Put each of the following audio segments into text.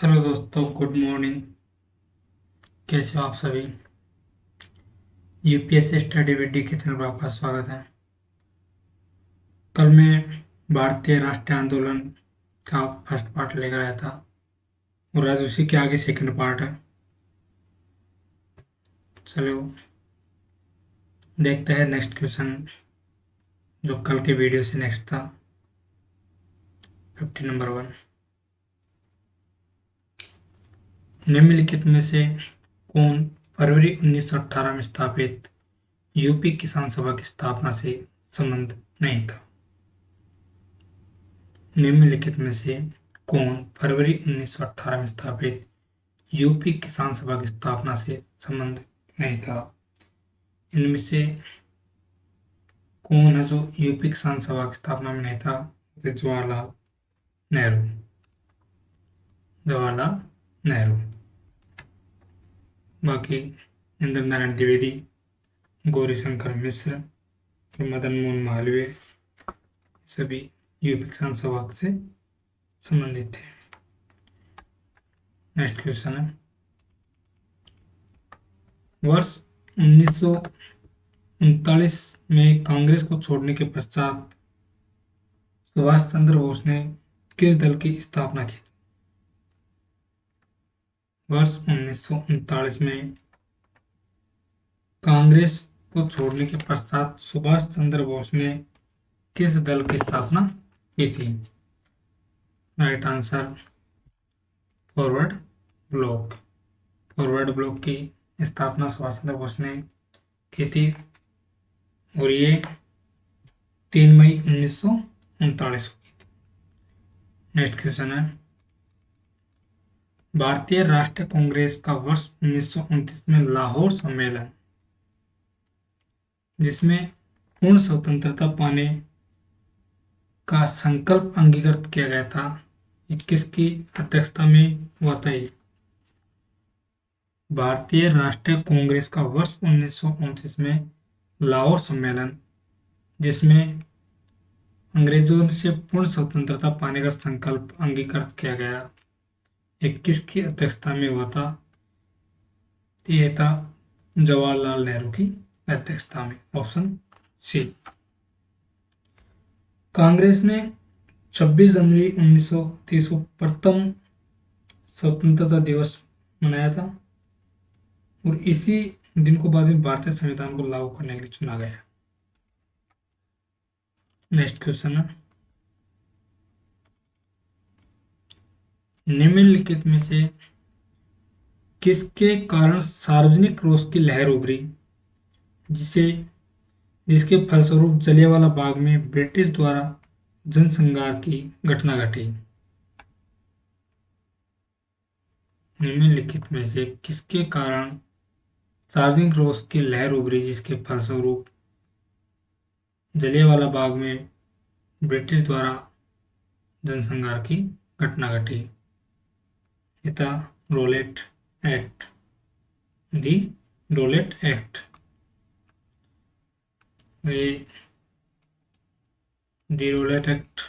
Hello दोस्तों, good morning. कैसे हो आप सभी? यूपीएससी स्टडी विद डी के चैनल पर आपका स्वागत है। कल मैं भारतीय राष्ट्रीय आंदोलन का फर्स्ट पार्ट लेकर आया था और आज उसी के आगे सेकंड पार्ट है। चलो देखते हैं नेक्स्ट क्वेश्चन जो कल के वीडियो से नेक्स्ट था। 50 नंबर 1, निम्नलिखित में से कौन फरवरी 1918 में स्थापित यूपी किसान सभा की स्थापना से संबंध नहीं था? निम्नलिखित में से कौन फरवरी 1918 में स्थापित यूपी किसान सभा की स्थापना से संबंध नहीं था? इनमें से कौन है जो यूपी किसान सभा की स्थापना में नहीं था? जवाहरलाल नेहरू। जवाहरलाल नेहरू। बाकी इंद्र नारायण द्विवेदी, गौरीशंकर मिश्र और मदन मोहन मालवीय सभी यूपी किसान सभा से संबंधित थे। नेक्स्ट क्वेश्चन है, वर्ष 1939 में कांग्रेस को छोड़ने के पश्चात सुभाष चंद्र बोस ने किस दल की स्थापना की? वर्ष 1939 में कांग्रेस को छोड़ने के पश्चात सुभाष चंद्र बोस ने किस दल की स्थापना की थी? Right answer forward block. Forward block की स्थापना सुभाष चंद्र बोस ने की थी और ये 3 मई 1939 को की थी। नेक्स्ट क्वेश्चन है, भारतीय राष्ट्रीय कांग्रेस का वर्ष 1929 में लाहौर सम्मेलन जिसमें पूर्ण स्वतंत्रता पाने का संकल्प अंगीकृत किया गया था, ये किसकी अध्यक्षता में हुआ था? भारतीय राष्ट्रीय कांग्रेस का वर्ष 1929 में लाहौर सम्मेलन जिसमें अंग्रेजों से पूर्ण स्वतंत्रता पाने का संकल्प अंगीकृत किया गया, ये किसकी अध्यक्षता में हुआ था? ये था जवाहरलाल नेहरू की अध्यक्षता में। Option C. कांग्रेस ने 26 जनवरी 1930 को प्रथम स्वतंत्रता दिवस मनाया था और इसी दिन को बाद में भारतीय संविधान को लागू करने के लिए चुना गया। नेक्स्ट क्वेश्चन है, निम्नलिखित में से किसके कारण सार्वजनिक रोष की लहर उभरी जिसके फलस्वरूप जलियांवाला बाग में ब्रिटिश द्वारा जनसंहार की घटना घटी? निम्नलिखित में से किसके कारण सार्वजनिक रोष की लहर उभरी जिसके फलस्वरूप जलियांवाला बाग में ब्रिटिश द्वारा जनसंहार की घटना घटी? ये था रोलेट एक्ट। दी रोलेट एक्ट। ये दी रोलेट एक्ट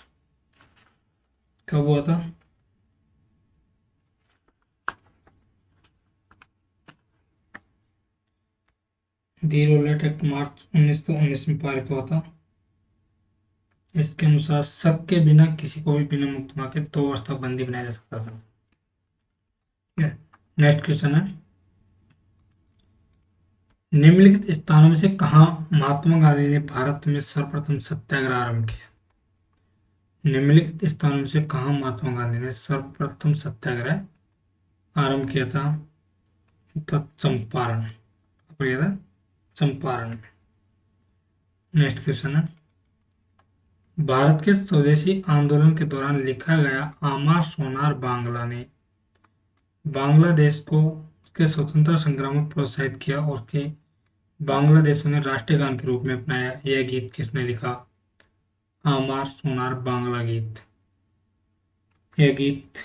कब हुआ था? दी रोलेट एक्ट मार्च 1919 में पारित हुआ था। इसके अनुसार शक के बिना किसी को भी बिना मुकदमा के 2 वर्ष तक बंदी बनाया जा सकता था। नेक्स्ट क्वेश्चन है, निम्नलिखित स्थानों में से कहाँ महात्मा गांधी ने भारत में सर्वप्रथम सत्याग्रह आरंभ किया? निम्नलिखित स्थानों में से कहाँ महात्मा गांधी ने सर्वप्रथम सत्याग्रह आरंभ किया था? चंपारण। चंपारण। नेक्स्ट क्वेश्चन है, भारत के स्वदेशी आंदोलन के दौरान लिखा गया आमार सोनार बांग्ला ने बांग्लादेश को उसके स्वतंत्रता संग्राम में प्रोत्साहित किया और उसके बांग्लादेश ने राष्ट्रीय गान के रूप में अपनाया। यह गीत किसने लिखा? आमार सोनार बांग्ला गीत। यह गीत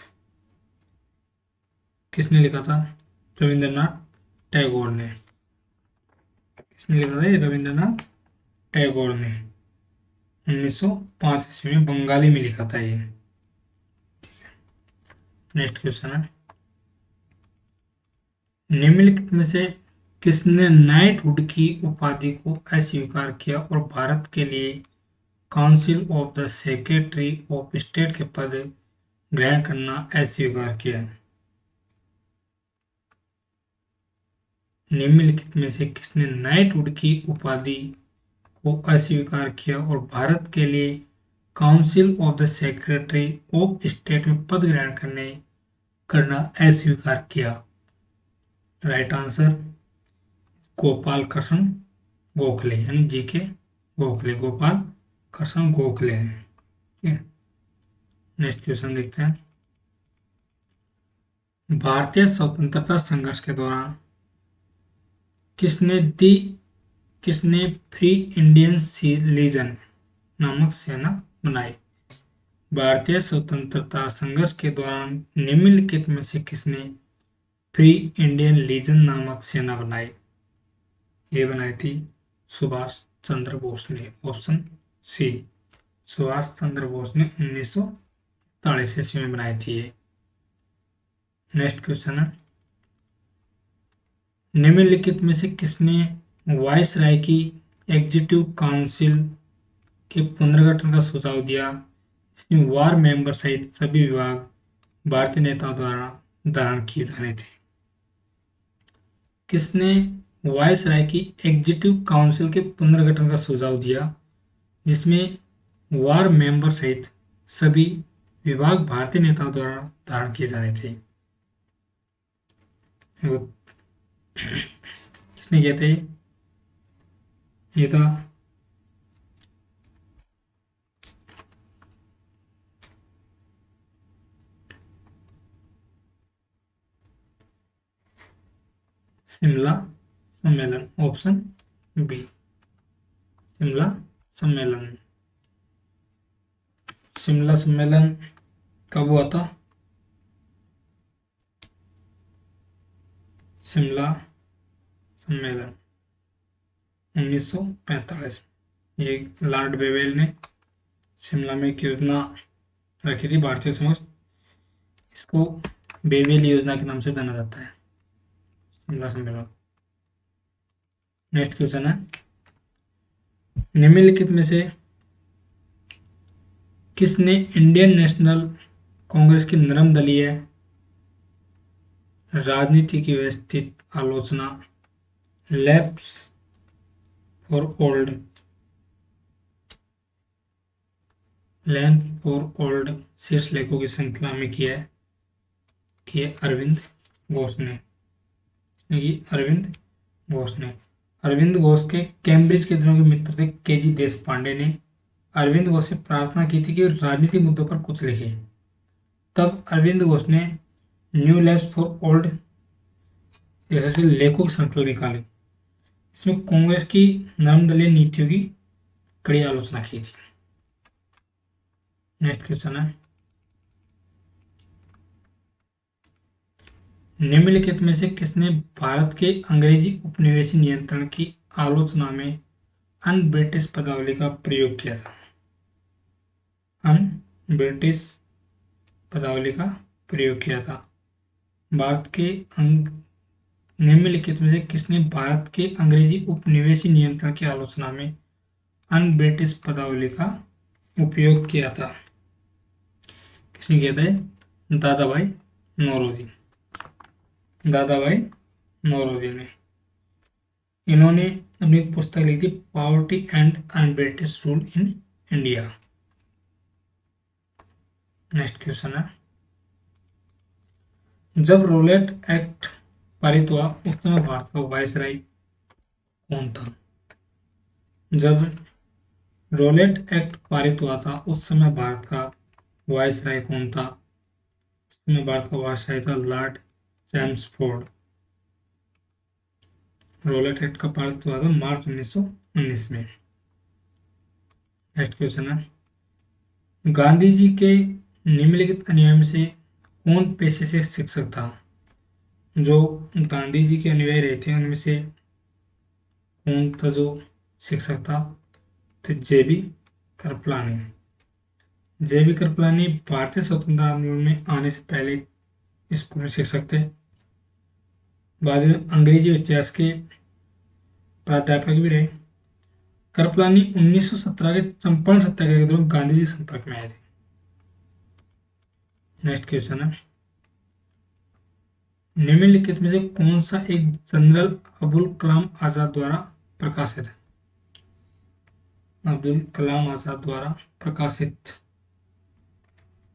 किसने लिखा था? रविंद्रनाथ टैगोर ने। किसने लिखा था? ये रविंद्रनाथ टैगोर ने 1905 ईस्वी में बंगाली में लिखा था ये। नेक्स्ट क्वेश्चन है, निम्नलिखित में से किसने नाइटहुड की उपाधि को अस्वीकार किया और भारत के लिए council of the secretary of state के पद ग्रहण करना अस्वीकार किया? निम्नलिखित में से किसने नाइटहुड की उपाधि को अस्वीकार किया और भारत के लिए council of the secretary of state में पद ग्रहण करना अस्वीकार किया? राइट आंसर गोपाल कृष्ण गोखले, यानी जीके गोखले, गोपाल कृष्ण गोखले। ठीक है, नेक्स्ट क्वेश्चन देखते हैं। भारतीय स्वतंत्रता संघर्ष के दौरान किसने फ्री इंडियन लीजन नामक सेना बनाई? भारतीय स्वतंत्रता संघर्ष के दौरान निम्नलिखित में से किसने फ्री इंडियन लीजन नामक सेना बनाई? ये बनाई थी सुभाष चंद्र बोस ने। ऑप्शन सी, सुभाष चंद्र बोस ने 1943 ईस्वी में बनाई थी ये। नेक्स्ट क्वेश्चन है, निम्नलिखित में से किसने वायसराय की एग्जीक्यूटिव काउंसिल के पुनर्गठन का सुझाव दिया? इसमें वार मेंबर सहित सभी विभाग भारतीय नेताओं द्वारा धारण किए जाने थे। किसने वायसराय की एग्जीक्यूटिव काउंसिल के पुनर्गठन का सुझाव दिया, जिसमें वार मेंबर सहित सभी विभाग भारतीय नेताओं द्वारा धारण किए जाने थे? किसने किया था ये था शिमला सम्मेलन। ऑप्शन बी, शिमला सम्मेलन। शिमला सम्मेलन कब हुआ था? शिमला सम्मेलन 1945। ये लॉर्ड वेवेल ने शिमला में एक योजना रखी थी भारतीय समक्ष, इसको वेवेल योजना के नाम से जाना जाता है, शिमला सम्मेलन। नेक्स्ट क्वेश्चन है, निम्नलिखित में से किसने इंडियन नेशनल कांग्रेस की नरम दलीय राजनीति की व्यवस्थित आलोचना लैप्स फॉर ओल्ड शीर्ष लेखों की श्रृंखला में किया है? कि अरविंद घोष ने। अरविंद घोष के कैम्ब्रिज के दिनों के मित्र थे केजी देश पांडे ने अरविंद घोष से प्रार्थना की थी कि राजनीतिक मुद्दों पर कुछ लिखे। तब अरविंद घोष ने न्यू लैब्स फॉर ओल्ड जैसे लेखों की श्रृंखला निकाली। इसमें कांग्रेस की नरमदलीय नीतियों की कड़ी आलोचना की थी। नेक्स्ट क्वेश्चन है, निम्नलिखित में से किसने भारत के अंग्रेजी उपनिवेशी नियंत्रण की आलोचना में अन ब्रिटिश पदावली का प्रयोग किया था? अन ब्रिटिश पदावली का प्रयोग किया था। निम्नलिखित में से किसने भारत के अंग्रेजी उपनिवेशी नियंत्रण की आलोचना में अन ब्रिटिश पदावली का उपयोग किया था? किसने किया था? दादाभाई नौरोजी ने। इन्होंने अपनी एक पुस्तक लिखी थी poverty and un British rule in India. Next question है, जब रोलेट एक्ट पारित हुआ उस समय भारत का वायसराय कौन था? जब रोलेट एक्ट पारित हुआ था उस समय भारत का वायसराय कौन था? उस समय भारत का वायसराय था लॉर्ड चैम्सफोर्ड। रोलेट एक्ट का पारित हुआ था मार्च 1919 में। नेक्स्ट क्वेश्चन है, गांधी जी के निम्नलिखित अनुयायी से कौन पेशे से शिक्षक था? जो गांधी जी के अनुयायी रहे थे उनमें से कौन था जो शिक्षक था? तो जेबी कृपलानी। जेबी कृपलानी भारतीय स्वतंत्रता आंदोलन में आने से पहले स्कूल में शिक्षक थे। बाद में अंग्रेजी इतिहास के प्राध्यापक भी रहे। कृपलानी 1917 के चंपारण सत्याग्रह के दौरान गांधी जी के संपर्क में आए थे। नेक्स्ट क्वेश्चन है, निम्नलिखित में से कौन सा एक जनरल अबुल कलाम आजाद द्वारा प्रकाशित है? अब्दुल कलाम आजाद द्वारा प्रकाशित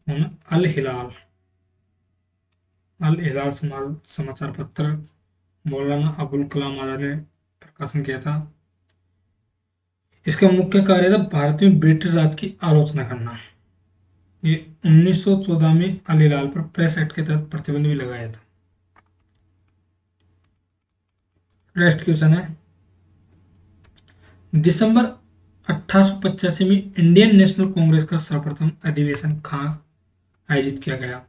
अल हिलाल, अल हिलाल समाचार पत्र मौलाना अबुल कलाम आजाद ने प्रकाशन किया था। इसका मुख्य कार्य था भारत में ब्रिटिश राज की आलोचना करना। ये 1914 में अल हिलाल पर प्रेस एक्ट के तहत प्रतिबंध भी लगाया था। नेक्स्ट क्वेश्चन है, दिसंबर 1885 में इंडियन नेशनल कांग्रेस का सर्वप्रथम अधिवेशन कहाँ आयोजित किया गया?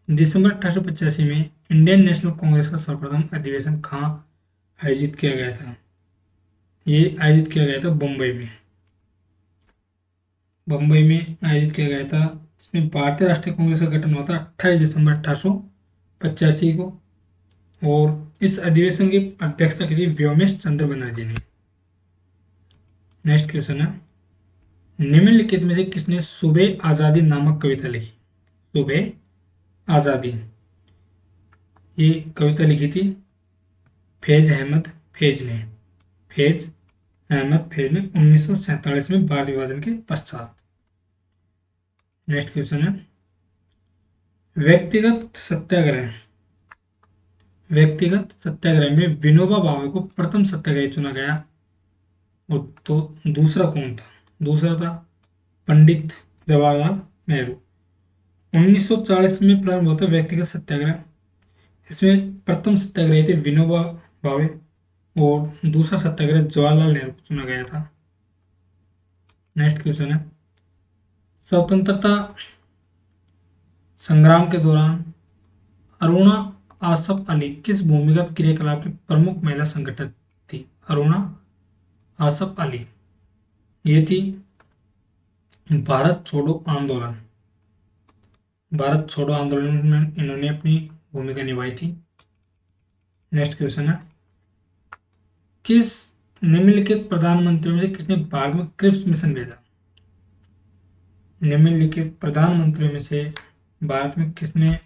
दिसंबर 1885 में इंडियन नेशनल कांग्रेस का सर्वप्रथम अधिवेशन कहाँ आयोजित किया गया था? ये आयोजित किया गया था बम्बई में। बम्बई में आयोजित किया गया था। इसमें भारतीय राष्ट्रीय कांग्रेस का गठन हुआ था 28 दिसंबर 1885 को, और इस अधिवेशन की अध्यक्षता की थी व्योमेश चंद्र बनर्जी ने। नेक्स्ट क्वेश्चन है, निम्नलिखित में से किसने सुबह आजादी नामक कविता लिखी? सुबह आजादी, ये कविता लिखी थी फैज अहमद फैज ने। फैज अहमद फैज ने 1947 में भारत विभाजन के पश्चात। नेक्स्ट क्वेश्चन है, व्यक्तिगत सत्याग्रह, व्यक्तिगत सत्याग्रह में विनोबा भावे को प्रथम सत्याग्रही चुना गया, और तो दूसरा कौन था? दूसरा था पंडित जवाहरलाल नेहरू। 1940 में प्रारंभ होता व्यक्तिगत सत्याग्रह। इसमें प्रथम सत्याग्रही थे विनोबा भावे, और दूसरा सत्याग्रह जवाहरलाल नेहरू को चुना गया था। नेक्स्ट क्वेश्चन है, स्वतंत्रता संग्राम के दौरान अरुणा आसफ अली किस भूमिगत क्रियाकलाप की प्रमुख महिला संगठक थी? अरुणा आसफ अली, ये थी भारत छोड़ो आंदोलन। भारत छोड़ो आंदोलन में इन्होंने अपनी भूमिका निभाई थी। नेक्स्ट क्वेश्चन है, किस निम्नलिखित प्रधानमंत्रियों में से किसने भारत में क्रिप्स मिशन भेजा? निम्नलिखित प्रधानमंत्रियों में से भारत में किसने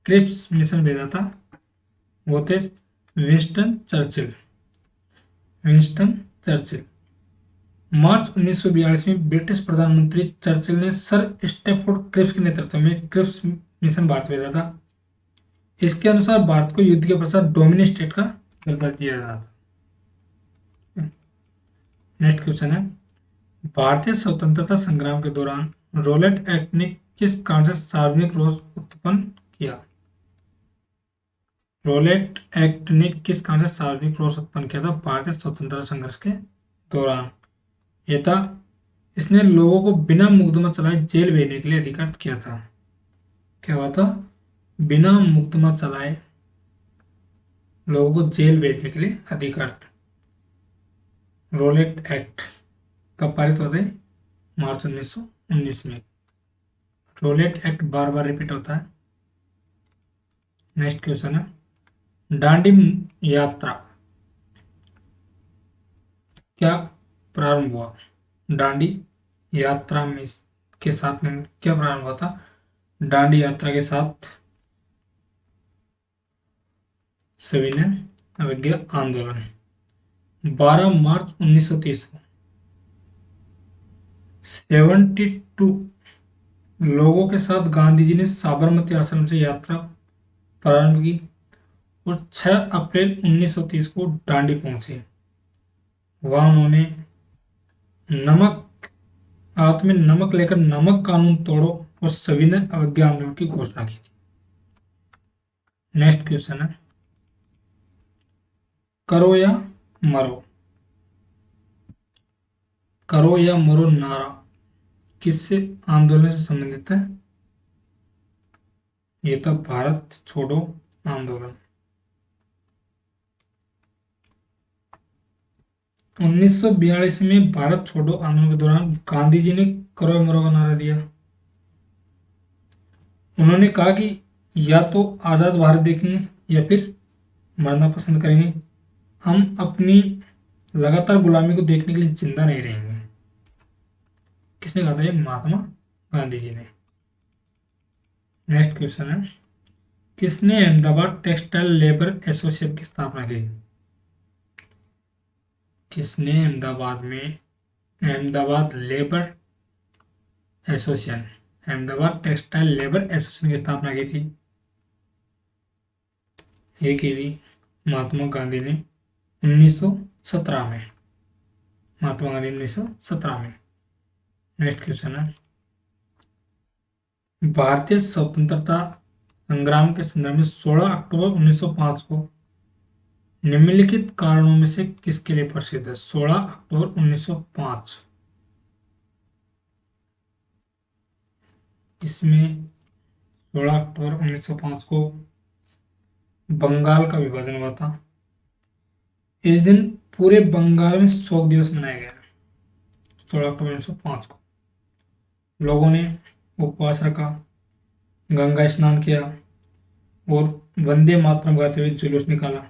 क्रिप्स मिशन भेजा था? वो थे Winston Churchill. Winston Churchill. March 1942 में ब्रिटिश प्रधानमंत्री चर्चिल ने सर स्टैफोर्ड क्रिप्स के नेतृत्व में क्रिप्स मिशन भारत भेजा था। इसके अनुसार भारत को युद्ध के पश्चात डोमिनेट स्टेट का दर्जा दिया गया था। नेक्स्ट क्वेश्चन है, भारतीय स्वतंत्रता संग्राम के दौरान रोलेट एक्ट ने किस कारण से सार्वजनिक रोष उत्पन्न किया? रोलेट एक्ट ने किस कारण से सार्वजनिक रोष उत्पन्न किया था भारतीय स्वतंत्रता संघर्ष के दौरान? यह था, इसने लोगों को बिना मुकदमा चलाए जेल भेजने के लिए अधिकृत किया था। क्या हुआ था? बिना मुकदमा चलाए लोगों को जेल भेजने के लिए अधिकृत। रोलेट एक्ट कब पारित होते? मार्च 1919 में। रोलेट एक्ट बार बार रिपीट होता है। नेक्स्ट क्वेश्चन है, दांडी यात्रा क्या प्रारंभ हुआ? दांडी यात्रा में के साथ में क्या प्रारंभ हुआ था? दांडी यात्रा के साथ सविनय अवज्ञा आंदोलन। 12 मार्च 1930 को 72 लोगों के साथ गांधी जी ने साबरमती आश्रम से यात्रा प्रारंभ की, और 6 अप्रैल 1930 को दांडी पहुंचे। वहां उन्होंने नमक हाथ में नमक लेकर नमक कानून तोड़ो और सविनय अवज्ञा आंदोलन की घोषणा की थी। नेक्स्ट क्वेश्चन है, करो या मरो, करो या मरो नारा किससे आंदोलन से संबंधित है? ये था भारत छोड़ो आंदोलन। 1942 में भारत छोड़ो आंदोलन के दौरान गांधी जी ने करो या मरो का नारा दिया। उन्होंने कहा कि या तो आजाद भारत देखेंगे या फिर मरना पसंद करेंगे। हम अपनी लगातार गुलामी को देखने के लिए जिंदा नहीं रहेंगे। किसने कहा था ये? महात्मा गांधी जी ने। नेक्स्ट क्वेश्चन है, किसने अहमदाबाद टेक्सटाइल लेबर एसोसिएशन की स्थापना की? किसने Ahmedabad labour association, Ahmedabad textile labour association की स्थापना की थी? ये की थी महात्मा गांधी ने 1917 में। महात्मा गांधी 1917 में। नेक्स्ट क्वेश्चन है, भारतीय स्वतंत्रता संग्राम के संदर्भ में 16 अक्टूबर 1905 को निम्नलिखित कारणों में से किसके लिए प्रसिद्ध है? 16 अक्टूबर 1905, इसमें 16 अक्टूबर 1905 को बंगाल का विभाजन हुआ था। इस दिन पूरे बंगाल में शोक दिवस मनाया गया। 16 अक्टूबर 1905 को लोगों ने उपवास रखा, गंगा स्नान किया और वंदे मातरम गाते हुए जुलूस निकाला।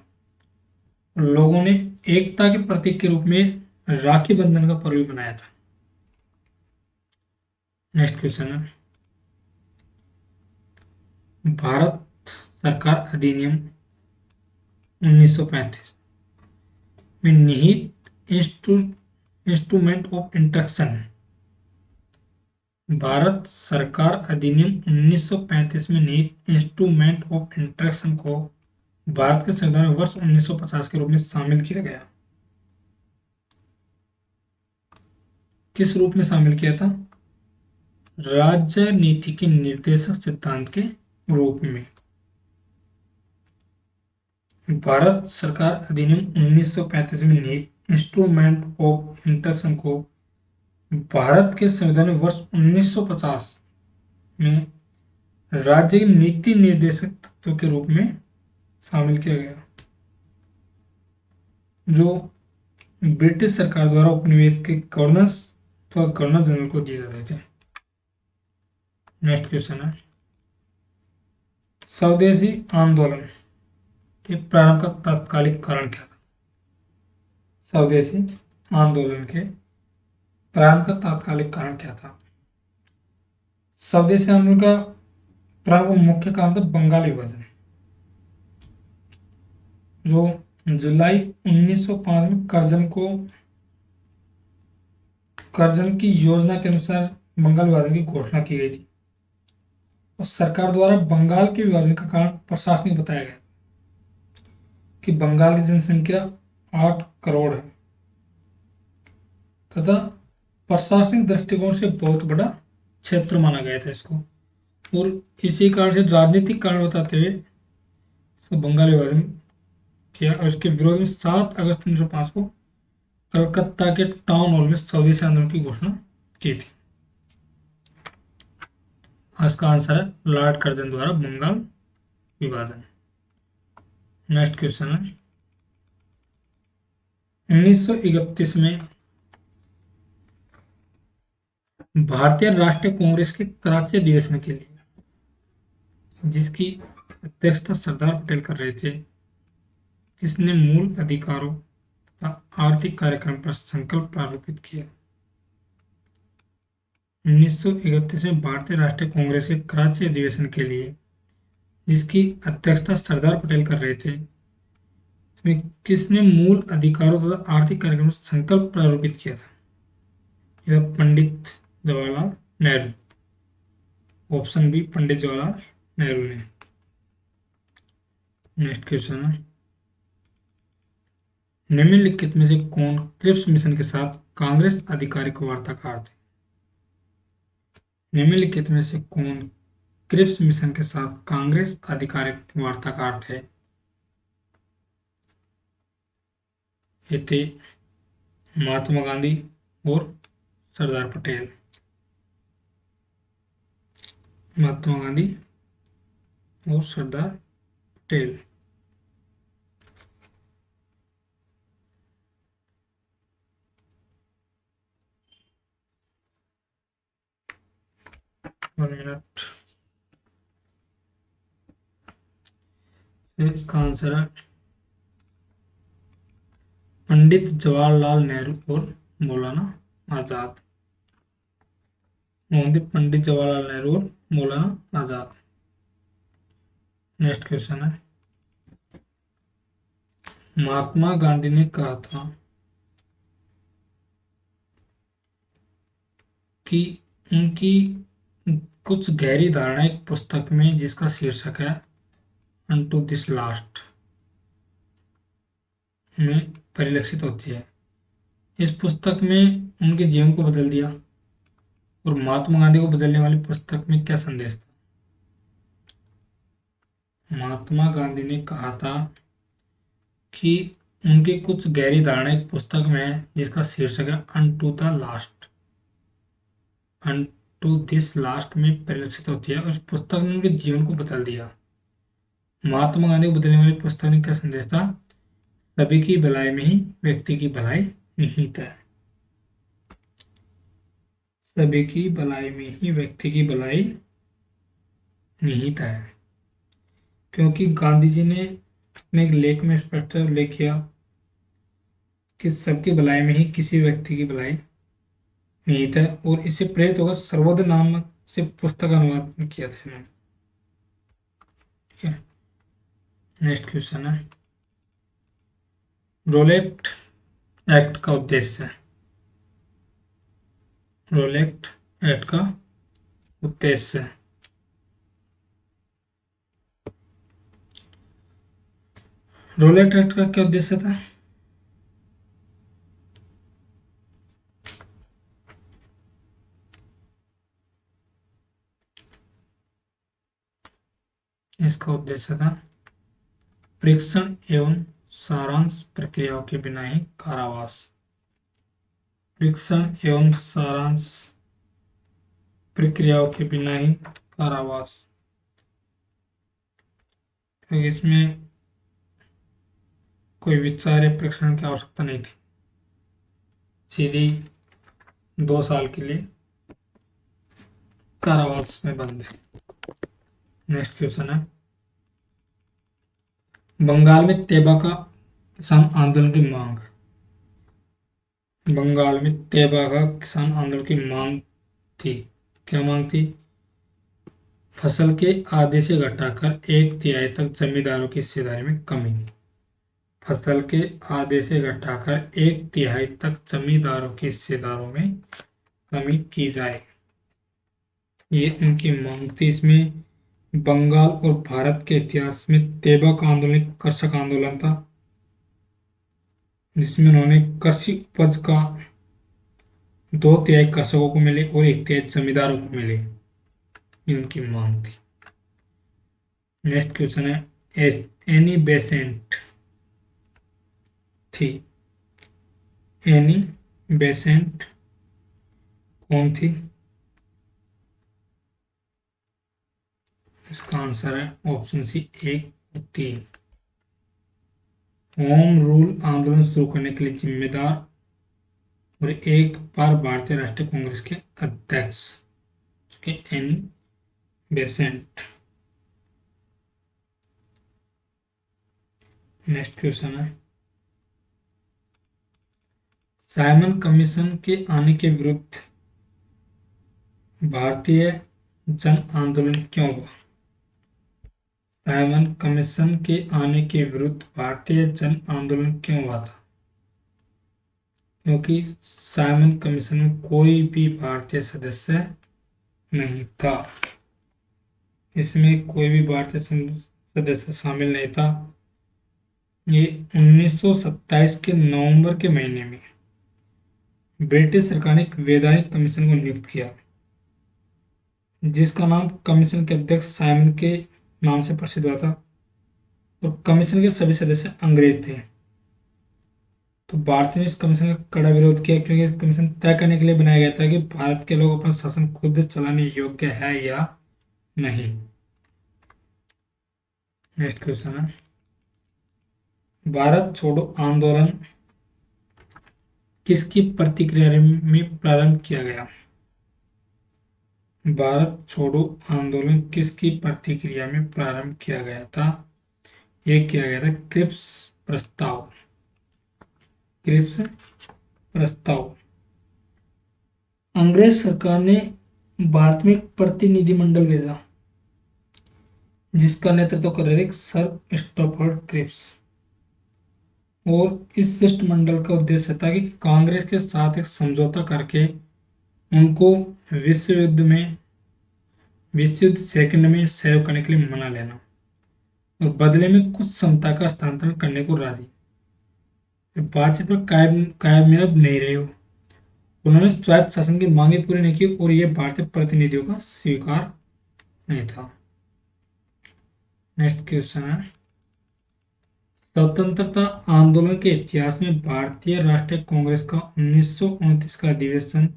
लोगों ने एकता के प्रतीक के रूप में राखी बंधन का पर्व भी मनाया था। नेक्स्ट क्वेश्चन है, भारत सरकार अधिनियम 1935 में निहित इंस्ट्रूमेंट ऑफ इंस्ट्रक्शन, भारत सरकार अधिनियम 1935 में निहित इंस्ट्रूमेंट ऑफ इंस्ट्रक्शन को भारत के संविधान में वर्ष 1950 के रूप में शामिल किया गया। किस रूप में शामिल किया था? राजनीति के निर्देशक सिद्धांत के रूप में। भारत सरकार अधिनियम 1935 में निहित इंस्ट्रूमेंट ऑफ इंस्ट्रक्शन को भारत के संविधान में वर्ष 1950 में राज्य की नीति निर्देशक तत्वों के रूप में शामिल किया गया, जो ब्रिटिश सरकार द्वारा उपनिवेश के गवर्नर्स अथवा गवर्नर जनरल को दिए जाते थे। नेक्स्ट क्वेश्चन है, स्वदेशी आंदोलन के प्रारंभ का तात्कालिक कारण क्या था? स्वदेशी आंदोलन के प्रारंभ का तात्कालिक कारण क्या था? स्वदेशी आंदोलन का प्रारंभ मुख्य कारण था बंगाल विभाजन, जो जुलाई 1905 में कर्जन की योजना के अनुसार बंगाल विभाजन की घोषणा की गई थी और सरकार द्वारा बंगाल के विभाजन का कारण प्रशासनिक बताया गया कि बंगाल की जनसंख्या 8 करोड़ है तथा प्रशासनिक दृष्टिकोण से बहुत बड़ा क्षेत्र माना गया था इसको, और इसी कारण से राजनीतिक कारण बताते हुए तो बंगाल विभाजन किया और उसके विरोध में 7 अगस्त 1905 को कलकत्ता के टाउन हॉल में स्वदेशी आंदोलन की घोषणा की थी। इसका आंसर है लॉर्ड कर्जन द्वारा बंगाल विभाजन। नेक्स्ट क्वेश्चन है, 1931 में भारतीय राष्ट्रीय कांग्रेस के कराची अधिवेशन के लिए, जिसकी अध्यक्षता सरदार पटेल कर रहे थे, किसने मूल अधिकारों तथा आर्थिक कार्यक्रम पर संकल्प प्रारूपित किया? 1931 में भारतीय राष्ट्रीय कांग्रेस के कराची अधिवेशन के लिए, जिसकी अध्यक्षता सरदार पटेल कर रहे थे, इसमें किसने मूल अधिकारों तथा आर्थिक कार्यक्रम पर संकल्प प्रारूपित किया था? यह पंडित जवाहरलाल नेहरू। ऑप्शन बी पंडित जवाहरलाल नेहरू ने। नेक्स्ट क्वेश्चन है, निम्नलिखित में से कौन क्रिप्स मिशन के साथ कांग्रेस आधिकारिक वार्ताकार थे? निम्नलिखित में से कौन क्रिप्स मिशन के साथ कांग्रेस आधिकारिक वार्ताकार थे? ये थे महात्मा गांधी और सरदार पटेल। महात्मा गांधी और सरदार पटेल। One minute. इसका आंसर है पंडित जवाहरलाल नेहरू और मौलाना आजाद। मोहम्मद पंडित जवाहरलाल नेहरू और मौलाना आजाद। नेक्स्ट क्वेश्चन है, महात्मा गांधी ने कहा था कि उनकी कुछ गहरी धारणा एक पुस्तक में जिसका शीर्षक है अनटू दिस लास्ट में परिलक्षित होती है। इस पुस्तक में उनके जीवन को बदल दिया। और महात्मा गांधी को बदलने वाली पुस्तक में क्या संदेश था? महात्मा गांधी ने कहा था कि उनकी कुछ गहरी धारणा एक पुस्तक में है जिसका शीर्षक है unto the last, unto this last में परिलक्षित होती है। उस पुस्तक ने उनके जीवन को बदल दिया। महात्मा गांधी को बदलने वाली पुस्तक में क्या संदेश था? सभी की भलाई में ही व्यक्ति की भलाई निहित है। सभी की भलाई में ही व्यक्ति की भलाई निहित है। क्योंकि गांधी जी ने अपने एक लेख में स्पष्ट उल्लेख किया कि सबकी भलाई में ही किसी व्यक्ति की भलाई निहित है, और इससे प्रेरित होकर सर्वोदय नाम से पुस्तक का अनुवाद किया था इन्होंने। ठीक है, नेक्स्ट क्वेश्चन है, रोलेट एक्ट का उद्देश्य है। रोलेट एक्ट का उद्देश्य है। रोलेट एक्ट का क्या उद्देश्य था? इसका उद्देश्य था परीक्षण एवं सारांश प्रक्रियाओं के बिना ही कारावास। परीक्षण एवं सारांश प्रक्रियाओं के बिना ही कारावास। क्योंकि इसमें कोई विचार या परीक्षण की आवश्यकता नहीं थी, सीधी 2 साल के लिए कारावास में बंद है। नेक्स्ट क्वेश्चन है, बंगाल में तेबा का किसान आंदोलन की मांग। बंगाल में तेबा का किसान आंदोलन की मांग थी। क्या मांग थी? फसल के आधे से घटाकर 1/3 तक जमींदारों की हिस्सेदारी में कमी। फसल के आधे से घटाकर 1/3 तक जमींदारों की हिस्सेदारों में कमी की जाए, ये उनकी मांग थी। इसमें बंगाल और भारत के इतिहास में तेबा का आंदोलन एक कृषक आंदोलन था, जिसमें उन्होंने कृषि उपज का 2/3 कृषकों को मिले और 1/3 जमींदारों को मिले, ये उनकी मांग थी। नेक्स्ट क्वेश्चन है, एनी बेसेंट थी। एनी बेसेंट कौन थी? इसका आंसर है ऑप्शन सी 1 और 3। होम रूल आंदोलन शुरू करने के लिए जिम्मेदार और एक बार भारतीय राष्ट्रीय कांग्रेस के अध्यक्ष एनी बेसेंट। नेक्स्ट क्वेश्चन है, साइमन कमीशन के आने के विरुद्ध भारतीय जन आंदोलन क्यों हुआ? साइमन कमीशन के आने के विरुद्ध भारतीय जन आंदोलन क्यों हुआ था? क्योंकि साइमन कमीशन में कोई भी भारतीय सदस्य नहीं था। इसमें कोई भी भारतीय सदस्य शामिल नहीं था। ये 1927 के नवंबर के महीने में ब्रिटिश सरकार ने एक वैधानिक कमीशन को नियुक्त किया, जिसका नाम कमीशन के अध्यक्ष साइमन के नाम से प्रसिद्ध हुआ था, और कमीशन के सभी सदस्य अंग्रेज थे। तो भारत ने इस कमीशन का कड़ा विरोध किया, क्योंकि इस कमीशन तय करने के लिए बनाया गया था कि भारत के लोग अपना शासन खुद चलाने योग्य है या नहीं। नेक्स्ट क्वेश्चन है, भारत छोड़ो आंदोलन किसकी प्रतिक्रिया में प्रारंभ किया गया? भारत छोड़ो आंदोलन किसकी प्रतिक्रिया में प्रारंभ किया गया था? यह किया गया था क्रिप्स प्रस्ताव। क्रिप्स प्रस्ताव। अंग्रेज सरकार ने भारत में एक प्रतिनिधिमंडल भेजा जिसका नेतृत्व कर रहे थे सर स्टैफोर्ड क्रिप्स, और इस शिष्टमंडल का उद्देश्य था कि कांग्रेस के साथ एक समझौता करके उनको विश्व युद्ध सेकंड में सहयोग करने के लिए मना लेना और बदले में कुछ क्षमता का हस्तांतरण करने को राजी। बातचीत में कामयाब नहीं रहे हो। उन्होंने स्वायत्त शासन की मांगे पूरी नहीं की और यह भारतीय प्रतिनिधियों का स्वीकार नहीं था। नेक्स्ट क्वेश्चन है, स्वतंत्रता आंदोलन के इतिहास में भारतीय राष्ट्रीय कांग्रेस का 1929 का अधिवेशन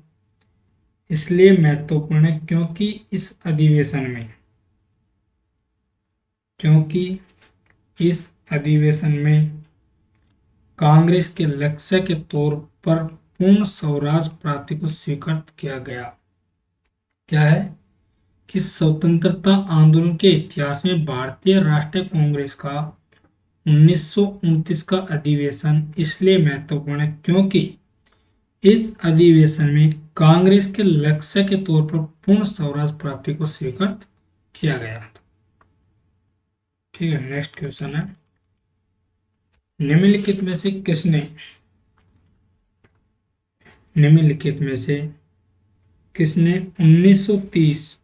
इसलिए महत्वपूर्ण है क्योंकि इस अधिवेशन में कांग्रेस के लक्ष्य के तौर पर पूर्ण स्वराज प्राप्ति को स्वीकार किया गया। क्या है कि स्वतंत्रता आंदोलन के इतिहास में भारतीय राष्ट्रीय कांग्रेस का 1929 का अधिवेशन इसलिए महत्वपूर्ण है क्योंकि इस अधिवेशन में कांग्रेस के लक्ष्य के तौर पर पूर्ण स्वराज प्राप्ति को स्वीकार किया गया। ठीक है, नेक्स्ट क्वेश्चन है, निम्नलिखित में से किसने 1930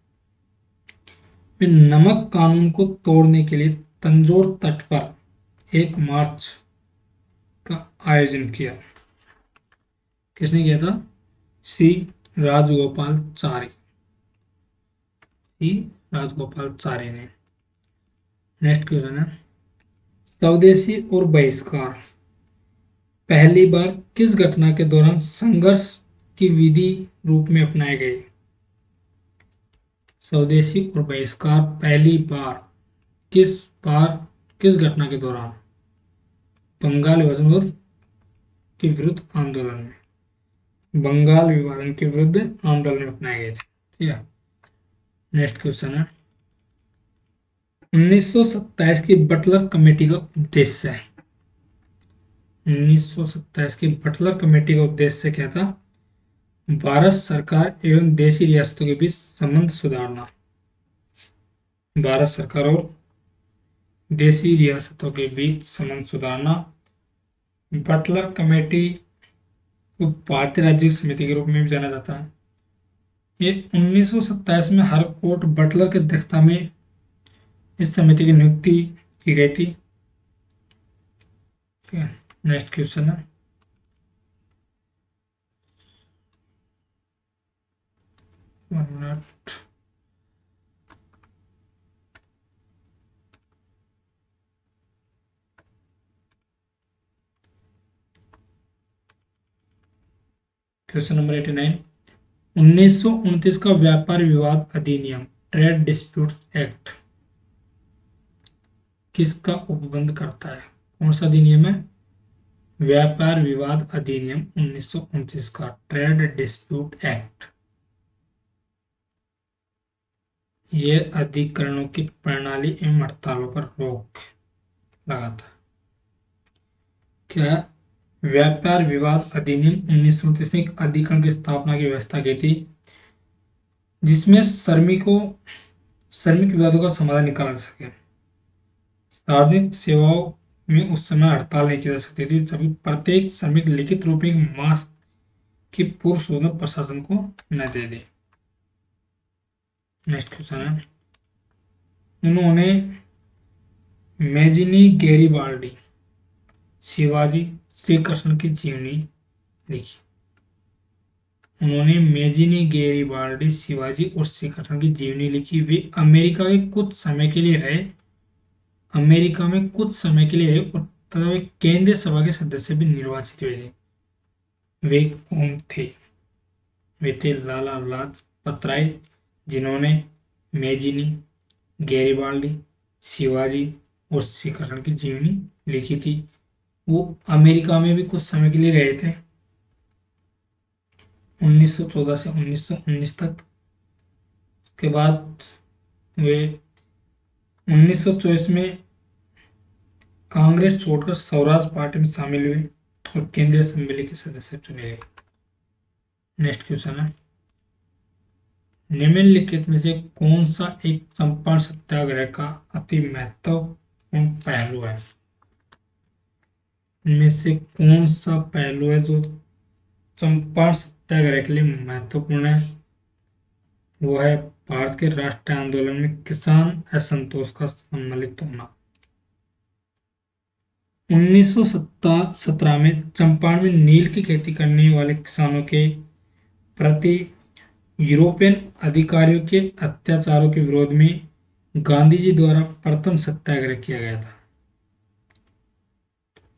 में नमक कानून को तोड़ने के लिए तंजौर तट पर एक मार्च का आयोजन किया? किसने किया था? सी राजगोपालचारी ने। नेक्स्ट क्वेश्चन है, स्वदेशी और बहिष्कार पहली बार किस घटना के दौरान संघर्ष की विधि रूप में अपनाए गए? स्वदेशी और बहिष्कार पहली बार किस घटना के दौरान? बंगाल विभाजन के विरुद्ध आंदोलन में, बंगाल विभाजन के विरुद्ध आंदोलन में अपनाए गए थे। ठीक है, नेक्स्ट क्वेश्चन है, 1927 की बटलर कमेटी का उद्देश्य है। 1927 की बटलर कमेटी का उद्देश्य क्या था? भारत सरकार एवं देशी रियासतों के बीच संबंध सुधारना। भारत सरकार और देशी रियासतों के बीच संबंध सुधारना। बटलर कमेटी को भारतीय राज्य समिति के रूप में भी जाना जाता है। ये 1927 में हर कोर्ट बटलर की अध्यक्षता में इस समिति की नियुक्ति की गई थी। ठीक है, नेक्स्ट क्वेश्चन है, क्वेश्चन नंबर 89, 1929 का व्यापार विवाद अधिनियम ट्रेड डिस्प्यूट एक्ट किसका उपबंध करता है? कौन सा अधिनियम है? व्यापार विवाद अधिनियम 1929 का ट्रेड डिस्प्यूट एक्ट। ये अधिकरणों की प्रणाली एवं हड़तालों पर रोक लगाता है। क्या? व्यापार विवाद अधिनियम 1929 में एक अधिकरण की स्थापना की व्यवस्था की थी जिसमें श्रमिक विवादों का समाधान निकाला जा सके। सार्वजनिक सेवाओं में उस समय हड़ताल नहीं की जा सकती थी, जबकि प्रत्येक श्रमिक लिखित रूप में मास की पूर्व सूचना प्रशासन को न दे दे। नेक्स्ट क्वेश्चन है, उन्होंने मेजिनी गैरिबाल्डी शिवाजी श्री कृष्ण की जीवनी लिखी। उन्होंने मेजिनी गैरिबाल्डी शिवाजी और श्री कृष्ण की जीवनी लिखी। वे अमेरिका में कुछ समय के लिए रहे और तथा वे केंद्रीय सभा के सदस्य भी निर्वाचित हुए थे। वे कौन थे? वे थे लाला लाजपत राय, जिन्होंने मेजिनी गैरिबाल्डी शिवाजी और श्री कृष्ण की जीवनी लिखी थी। वो अमेरिका में भी कुछ समय के लिए रहे थे, 1914 से 1919 तक। उसके बाद वे 1924 में कांग्रेस छोड़कर स्वराज पार्टी में शामिल हुए और केंद्रीय असेंबली के सदस्य चुने गए। नेक्स्ट क्वेश्चन है, निम्नलिखित में से कौन सा एक चंपारण सत्याग्रह का अति महत्वपूर्ण पहलू है? इनमें से कौन सा पहलू है जो चंपारण सत्याग्रह के लिए महत्वपूर्ण है? वो है भारत के राष्ट्रीय आंदोलन में किसान असंतोष का सम्मिलित होना। 1917 में चंपारण में नील की खेती करने वाले किसानों के प्रति यूरोपियन अधिकारियों के अत्याचारों के विरोध में गांधी जी द्वारा प्रथम सत्याग्रह किया गया था।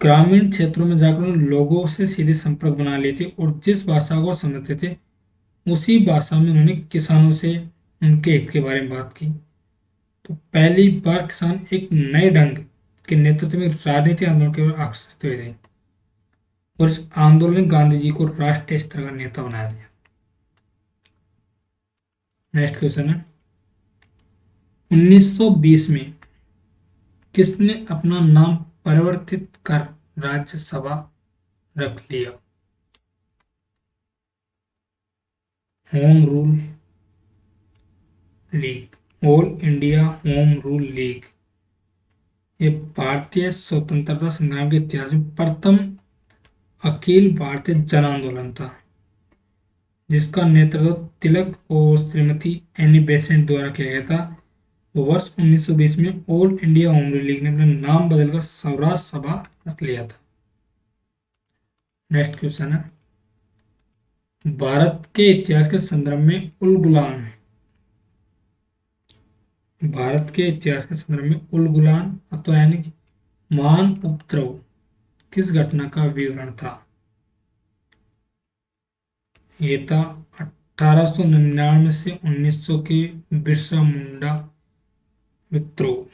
ग्रामीण क्षेत्रों में जाकर उन्होंने लोगों से सीधे संपर्क बना लिए थे और जिस भाषा को समझते थे उसी भाषा में उन्होंने किसानों से उनके हित के बारे में बात की। तो पहली बार किसान एक नए ढंग के नेतृत्व में राजनीतिक आंदोलन की ओर आकर्षित हुए थे और इस आंदोलन ने गांधी जी को राष्ट्रीय स्तर का नेता बनाया दिया। नेक्स्ट क्वेश्चन है, 1920 में किसने अपना नाम परिवर्तित कर राज्यसभा रख लिया? Home rule league, all India home rule league. ये भारतीय स्वतंत्रता संग्राम के इतिहास में प्रथम अखिल भारतीय जन आंदोलन था जिसका नेतृत्व तिलक और श्रीमती एनी बेसेंट द्वारा किया गया था। वर्ष 1920 में all India home rule league ने अपना नाम बदलकर स्वराज सभा रख लिया था। नेक्स्ट क्वेश्चन है, भारत के इतिहास के संदर्भ में उलगुलान, भारत के इतिहास के संदर्भ में उलगुलान अथवा यानी महान उपद्रव किस घटना का विवरण था? ये था 1899 से 1900 के बिरसा मुंडा विद्रोह।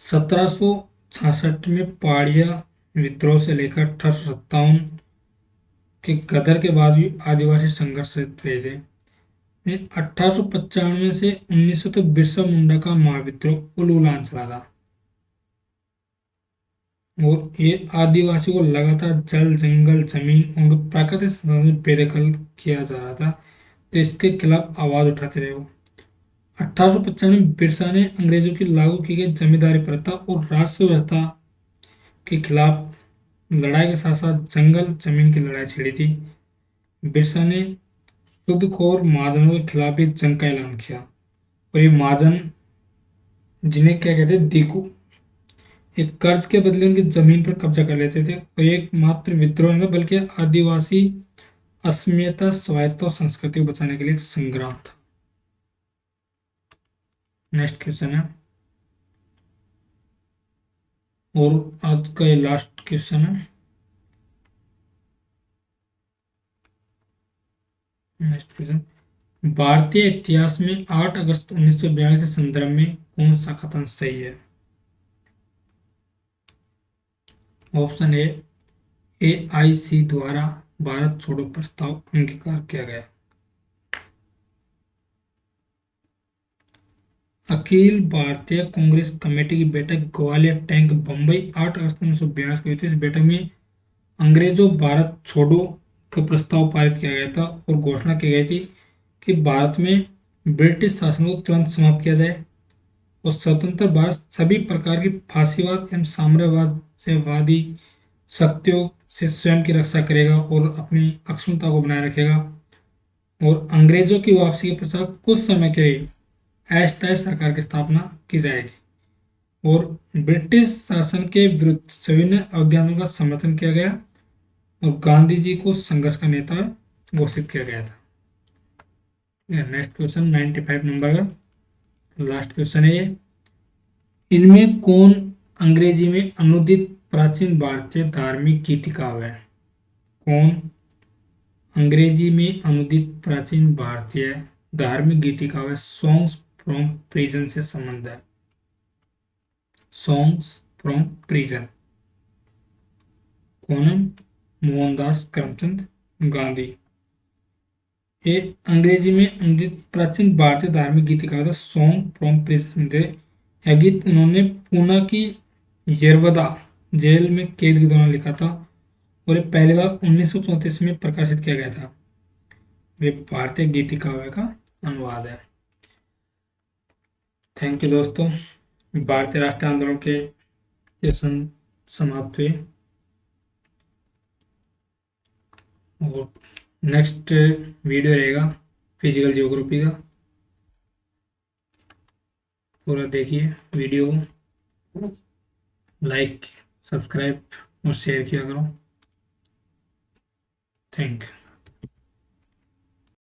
1766 में पहाड़िया विद्रोह से लेकर 1857 के गदर के बाद भी आदिवासी संघर्ष रहे थे। 1895 से 1900 तक बिरसा मुंडा का महाविद्रोह उलगुलान चला था और ये आदिवासी को लगातार जल जंगल जमीन और प्राकृतिक संसाधन बेदखल किया जा रहा था, तो इसके खिलाफ आवाज उठाते रहे। 1895 में बिरसा ने अंग्रेजों की लागू की गई जमींदारी प्रथा और राष्ट्र व्यवस्था के खिलाफ लड़ाई के साथ साथ जंगल जमीन की लड़ाई छेड़ी थी। बिरसा ने सूदखोर महाजनों के खिलाफ भी जंग का ऐलान किया और ये महाजन, जिन्हें क्या कहते हैं, दीकू, एक कर्ज के बदले उनकी जमीन पर कब्जा कर लेते थे और एक मात्र विद्रोह नहीं था बल्कि आदिवासी अस्मिता स्वायत्ता और संस्कृति को बचाने के लिए एक संग्राम था। नेक्स्ट क्वेश्चन है और आज का ये लास्ट क्वेश्चन है। नेक्स्ट क्वेश्चन, भारतीय इतिहास में 8 अगस्त 1942 के संदर्भ में कौन सा कथन सही है? ऑप्शन ए, AIC द्वारा भारत छोड़ो प्रस्ताव अंगीकार किया गया। अखिल भारतीय कांग्रेस कमेटी की बैठक ग्वालियर टैंक बंबई 8 अगस्त 1942 को हुई थी। इस बैठक में अंग्रेजों भारत छोड़ो का प्रस्ताव पारित किया गया था और घोषणा की गई थी कि भारत में ब्रिटिश शासन को तुरंत समाप्त किया जाए और स्वतंत्र भारत सभी प्रकार की फांसीवाद एवं साम्राज्यवाद से वादी शक्तियों से स्वयं की रक्षा करेगा और अपनी अक्षुण्णता को बनाए रखेगा और अंग्रेजों की वापसी के पश्चात कुछ समय के लिए अस्थायी सरकार की स्थापना की जाएगी और ब्रिटिश शासन के विरुद्ध सविनय अवज्ञाओं का समर्थन किया गया और गांधी जी को संघर्ष का नेता घोषित किया गया था। नेक्स्ट क्वेश्चन 95 नंबर का लास्ट क्वेश्चन है ये, इनमें कौन अंग्रेजी में अनुदित प्राचीन भारतीय धार्मिक गीतिकाव्य है? कौन अंग्रेजी में अनुदित प्राचीन भारतीय धार्मिक गीतिकाव्य सॉन्ग्स फ्रॉम प्रिजन से संबंध है? सॉन्ग्स फ्रॉम प्रिजन कौन है? मोहनदास करमचंद गांधी। ये अंग्रेजी में अनुदित प्राचीन भारतीय धार्मिक गीतिकाव्य था सॉन्ग फ्रॉम प्रिजन। यह गीत उन्होंने पूना की यरवदा जेल में कैद के दौरान लिखा था और ये पहली बार 1934 में प्रकाशित किया गया था। ये भारतीय गीति काव्य का अनुवाद है। थैंक यू दोस्तों। भारतीय राष्ट्रीय आंदोलन के ये समाप्त हुए और नेक्स्ट वीडियो रहेगा फिजिकल जियोग्राफी का। पूरा देखिए वीडियो को, लाइक सब्सक्राइब और शेयर किया करो। Thank you.